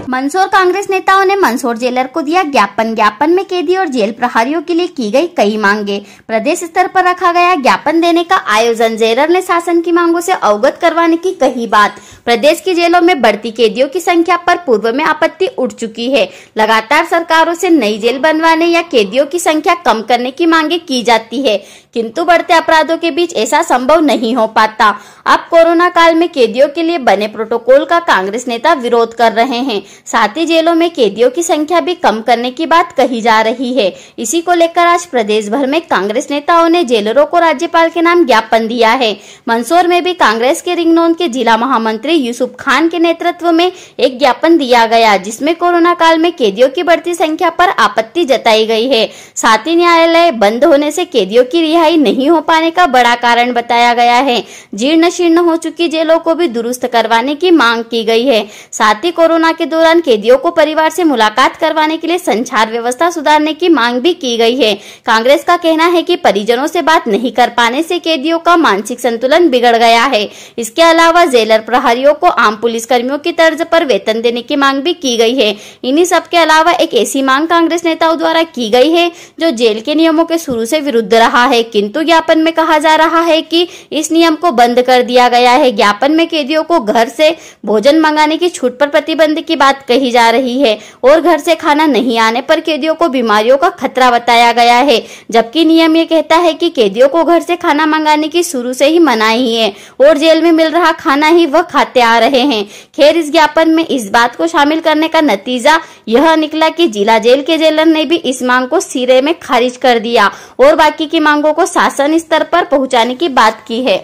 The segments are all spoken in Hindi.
मंदसौर कांग्रेस नेताओं ने मंदसौर जेलर को दिया ज्ञापन। ज्ञापन में कैदी और जेल प्रहरियों के लिए की गई कई मांगे। प्रदेश स्तर पर रखा गया ज्ञापन देने का आयोजन। जेलर ने शासन की मांगों से अवगत करवाने की कही बात। प्रदेश की जेलों में बढ़ती कैदियों की संख्या पर पूर्व में आपत्ति उठ चुकी है। लगातार सरकारों से नई जेल बनवाने या कैदियों की संख्या कम करने की मांगे की जाती है, किंतु बढ़ते अपराधों के बीच ऐसा संभव नहीं हो पाता। अब कोरोना काल में कैदियों के लिए बने प्रोटोकॉल का कांग्रेस नेता विरोध कर रहे हैं। साथ ही जेलों में कैदियों की संख्या भी कम करने की बात कही जा रही है। इसी को लेकर आज प्रदेश भर में कांग्रेस नेताओं ने जेलरों को राज्यपाल के नाम ज्ञापन दिया है। मंदसौर में भी कांग्रेस के रिंगनोन के जिला महामंत्री यूसुफ खान के नेतृत्व में एक ज्ञापन दिया गया, जिसमें कोरोना काल में कैदियों की बढ़ती संख्या पर आपत्ति जताई गई है। साथ ही न्यायालय बंद होने से कैदियों की रिहाई नहीं हो पाने का बड़ा कारण बताया गया है। जीर्ण शीर्ण हो चुकी जेलों को भी दुरुस्त करवाने की मांग की गई है। साथ ही कोरोना के दौरान कैदियों को परिवार से मुलाकात करवाने के लिए संचार व्यवस्था सुधारने की मांग भी की गई है। कांग्रेस का कहना है कि परिजनों से बात नहीं कर पाने से कैदियों का मानसिक संतुलन बिगड़ गया है। इसके अलावा जेलर प्रहरियों को आम पुलिस कर्मियों की तर्ज पर वेतन देने की मांग भी की गई है। इन्हीं सब के अलावा एक ऐसी मांग कांग्रेस नेताओं द्वारा की गई है जो जेल के नियमों के शुरू से विरुद्ध रहा है, किंतु ज्ञापन में कहा जा रहा है कि इस नियम को बंद कर दिया गया है। ज्ञापन में कैदियों को घर से भोजन मंगाने की छूट पर प्रतिबंध की बात कही जा रही है और घर से खाना नहीं आने पर कैदियों को बीमारियों का खतरा बताया गया है, जबकि नियम ये कहता है कि कैदियों को घर से खाना मंगाने की शुरू से ही मनाही है और जेल में मिल रहा खाना ही वह खाते आ रहे हैं। खैर, इस ज्ञापन में इस बात को शामिल करने का नतीजा यह निकला कि जिला जेल के जेलर ने भी इस मांग को सिरे में खारिज कर दिया और बाकी की मांगों को शासन स्तर पर पहुंचाने की बात की है।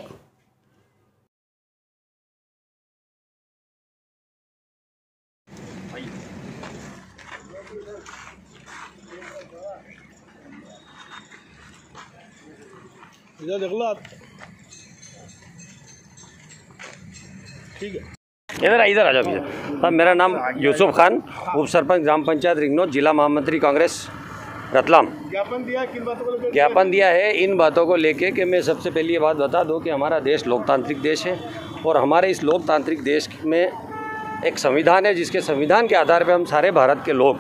इधर देख लो आप, ठीक है। इधर आ जाओ भैया। हाँ, मेरा नाम यूसुफ खान, उप सरपंच ग्राम पंचायत रिंगनोद, जिला महामंत्री कांग्रेस रतलाम। ज्ञापन दिया किन बातों को लेकर? ज्ञापन दिया है इन बातों को लेके कि मैं सबसे पहले ये बात बता दूं कि हमारा देश लोकतांत्रिक देश है और हमारे इस लोकतांत्रिक देश में एक संविधान है, जिसके संविधान के आधार पर हम सारे भारत के लोग,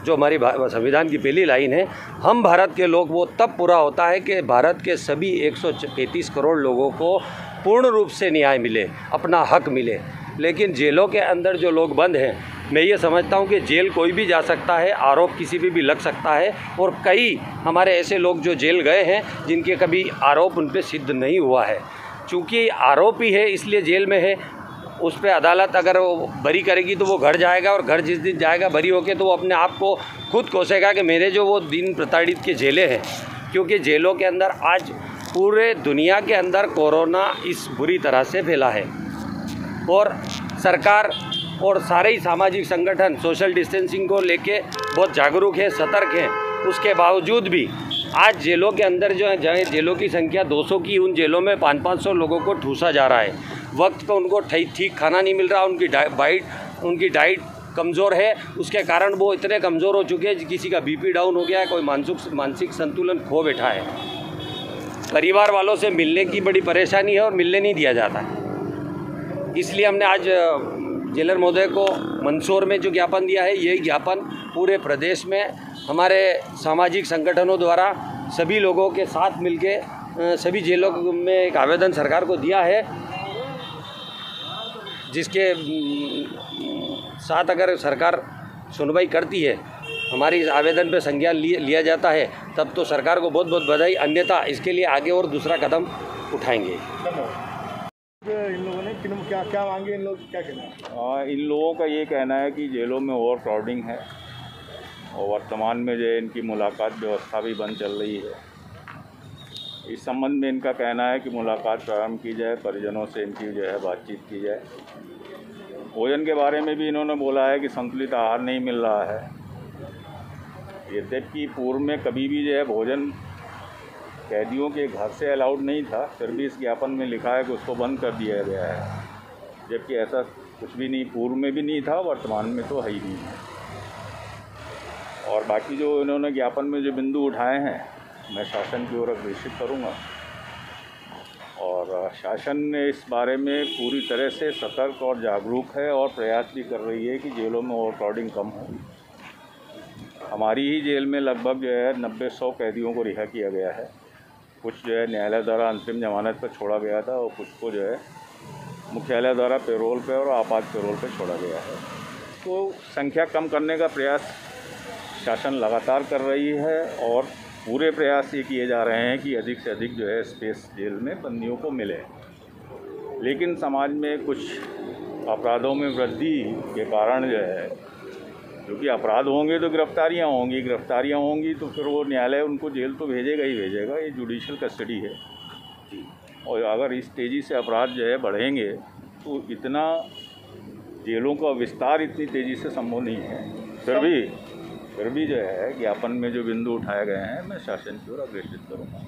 जो हमारी संविधान की पहली लाइन है, हम भारत के लोग, वो तब पूरा होता है कि भारत के सभी 135 करोड़ लोगों को पूर्ण रूप से न्याय मिले, अपना हक मिले। लेकिन जेलों के अंदर जो लोग बंद हैं, मैं ये समझता हूँ कि जेल कोई भी जा सकता है, आरोप किसी पे भी लग सकता है और कई हमारे ऐसे लोग जो जेल गए हैं जिनके कभी आरोप उन पर सिद्ध नहीं हुआ है। चूँकि आरोपी है इसलिए जेल में है, उस पर अदालत अगर वो बरी करेगी तो वो घर जाएगा और घर जिस दिन जाएगा बरी होके तो वो अपने आप को खुद कोसेगा कि मेरे जो वो दिन प्रताड़ित के जेलें हैं। क्योंकि जेलों के अंदर आज पूरे दुनिया के अंदर कोरोना इस बुरी तरह से फैला है और सरकार और सारे ही सामाजिक संगठन सोशल डिस्टेंसिंग को लेके बहुत जागरूक है, सतर्क हैं। उसके बावजूद भी आज जेलों के अंदर जो है, जहाँ जेलों की संख्या 200 की, उन जेलों में 500-500 लोगों को ठूसा जा रहा है। वक्त पर उनको ठीक खाना नहीं मिल रहा, उनकी डाइट कमज़ोर है। उसके कारण वो इतने कमज़ोर हो चुके हैं, किसी का बीपी डाउन हो गया है, कोई मानसिक संतुलन खो बैठा है। परिवार वालों से मिलने की बड़ी परेशानी है और मिलने नहीं दिया जाता है। इसलिए हमने आज जेलर महोदय को मंदसौर में जो ज्ञापन दिया है, यही ज्ञापन पूरे प्रदेश में हमारे सामाजिक संगठनों द्वारा सभी लोगों के साथ मिलके सभी जेलों में एक आवेदन सरकार को दिया है, जिसके साथ अगर सरकार सुनवाई करती है, हमारी इस आवेदन पे संज्ञान लिया जाता है, तब तो सरकार को बहुत बहुत बधाई। अन्यथा इसके लिए आगे और दूसरा कदम उठाएंगे। इन लोगों ने क्या मांगे, इन लोग क्या कहना है? इन लोगों का ये कहना है कि जेलों में ओवर क्राउडिंग है और वर्तमान में जो है इनकी मुलाकात व्यवस्था भी बंद चल रही है। इस संबंध में इनका कहना है कि मुलाकात प्रारंभ की जाए, परिजनों से इनकी जो है बातचीत की जाए। भोजन के बारे में भी इन्होंने बोला है कि संतुलित आहार नहीं मिल रहा है। यद्यपि पूर्व में कभी भी जो है भोजन कैदियों के घर से अलाउड नहीं था, फिर भी इस ज्ञापन में लिखा है कि उसको बंद कर दिया गया है, जबकि ऐसा कुछ भी नहीं, पूर्व में भी नहीं था, वर्तमान में तो है ही नहीं है। और बाकी जो इन्होंने ज्ञापन में जो बिंदु उठाए हैं, मैं शासन की ओर अग्रेसित करूँगा और शासन ने इस बारे में पूरी तरह से सतर्क और जागरूक है और प्रयास भी कर रही है कि जेलों में ओवरक्राउडिंग कम हो। हमारी ही जेल में लगभग जो है 90-100 कैदियों को रिहा किया गया है। कुछ जो है न्यायालय द्वारा अंतरिम जमानत पर छोड़ा गया था और कुछ को जो है मुख्यालय द्वारा पेरोल पे और आपात पेरोल पे छोड़ा गया है। तो संख्या कम करने का प्रयास शासन लगातार कर रही है और पूरे प्रयास ये किए जा रहे हैं कि अधिक से अधिक जो है स्पेस जेल में बंदियों को मिले। लेकिन समाज में कुछ अपराधों में वृद्धि के कारण जो है, क्योंकि अपराध होंगे तो गिरफ्तारियां होंगी तो फिर वो न्यायालय उनको जेल तो भेजेगा ही भेजेगा। ये जुडिशल कस्टडी है और अगर इस तेज़ी से अपराध जो है बढ़ेंगे तो इतना जेलों का विस्तार इतनी तेज़ी से संभव नहीं है। फिर भी जो है ज्ञापन में जो बिंदु उठाए गए हैं मैं शासन की ओर अग्रेसित करूँगा।